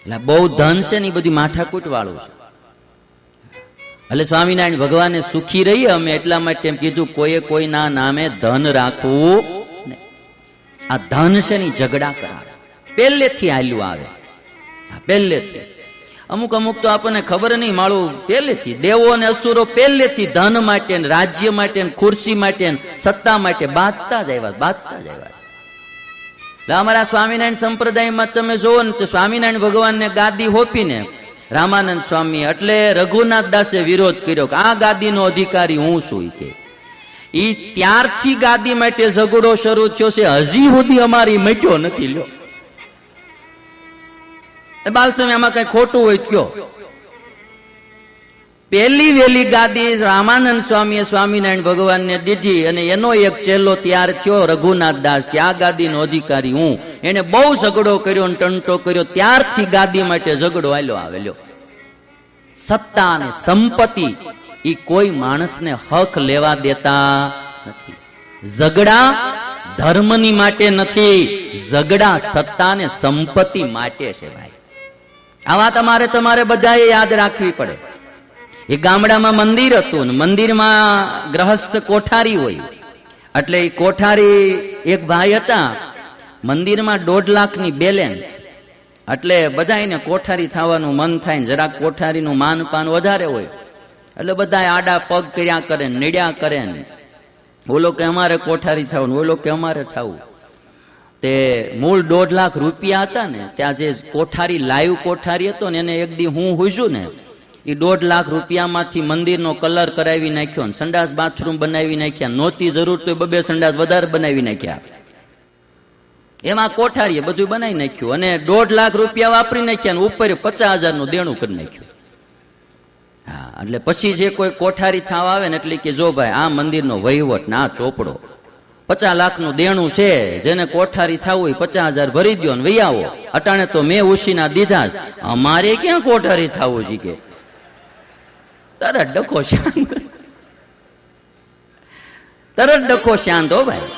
એટલે બહુ ધન છે ને એ બધી માથાકૂટ વાળું છે. એટલે સ્વામિનારાયણ ભગવાને સુખી રહીએ અમે એટલા માટે એમ કીધું કોઈએ કોઈના નામે ધન રાખવું. આ ધન છે ને ઝઘડા કરાવે, પહેલેથી હાલ્યું આવે, પહેલેથી. અમુક અમુક તો આપણને ખબર નહીં માળું પહેલેથી દેવો અને અસુરો પહેલેથી ધન માટે, રાજ્ય માટે, ખુરશી માટે, સત્તા માટે બાંધતા જ આવ્યા. અમારા સ્વામિનારાયણ સંપ્રદાયમાં તમે જોવો ને તો સ્વામિનારાયણ ભગવાનને ગાદી હોપીને રામાનંદ સ્વામી એટલે રઘુનાથ દાસે વિરોધ કર્યો કે આ ગાદીનો અધિકારી હું છું. કે ઈ ત્યારથી ગાદી માટે ઝઘડો શરૂ થયો છે, હજી સુધી અમારી મટ્યો નથી. લ્યો બાલસમય આમાં કઈ ખોટું હોય કયો? પહેલી વેલી ગાદી રામાનંદ સ્વામીએ સ્વામિનારાયણ ભગવાનને દીધી અને એનો એક ચેલો તૈયાર થયો રઘુનાથ દાસ કે આ ગાદીનો અધિકારી હું. એને બહુ ઝઘડો કર્યો ને ટંટો કર્યો, ત્યારથી ગાદી માટે ઝઘડો હાલ્યો આવેલો. સત્તા અને સંપત્તિ એ કોઈ માણસને હક લેવા દેતા નથી. ઝઘડા ધર્મની માટે નથી, ઝઘડા સત્તા અને સંપત્તિ માટે છે ભાઈ. આવા તમારે બધાએ યાદ રાખવી પડે. એ ગામડામાં મંદિર હતું ને મંદિરમાં ગ્રહસ્થ કોઠારી હોય. એટલે એ કોઠારી એક ભાઈ હતા, મંદિરમાં 1.5 લાખની બેલેન્સ. એટલે બધાને કોઠારી થવાનું મન થાય ને જરાક કોઠારીનું માનપાન વધારે હોય એટલે બધા આડા પગ કર્યા કરે, નીડ્યા કરે ને ઓલો કે અમારે કોઠારી થવાનું, ઓલો કે અમારે થવું. તે મૂળ 1.5 લાખ રૂપિયા હતા ને ત્યાં જે કોઠારી લાઈવ કોઠારી હતો ને એને એક દી હું હુંશું ને એ 1.5 લાખ રૂપિયામાંથી મંદિરનો કલર કરાવી નાખ્યો ને સંડાસ બાથરૂમ બનાવી નાખ્યા. નહોતી જરૂર તો 2 સંડાસ વધારે બનાવી નાખ્યા. એમાં કોઠારીએ બધું બનાવી નાખ્યું અને 1.5 લાખ રૂપિયા વાપરી નાખ્યા ને ઉપર 50,000 નું દેણું કરી નાખ્યું. હા, એટલે પછી જે કોઈ કોઠારી થવા આવે ને એટલે કે જો ભાઈ આ મંદિરનો વહીવટ ના ચોપડો 50 લાખનું દેણું છે, જેને કોઠારી થવું હોય 50,000 ભરી દો ને વહી આવો. અટાણે તો મેં ઉશીના દીધા, અમારે ક્યાં કોઠારી થવું છે કે તરત ડખો શાંત હો ભાઈ.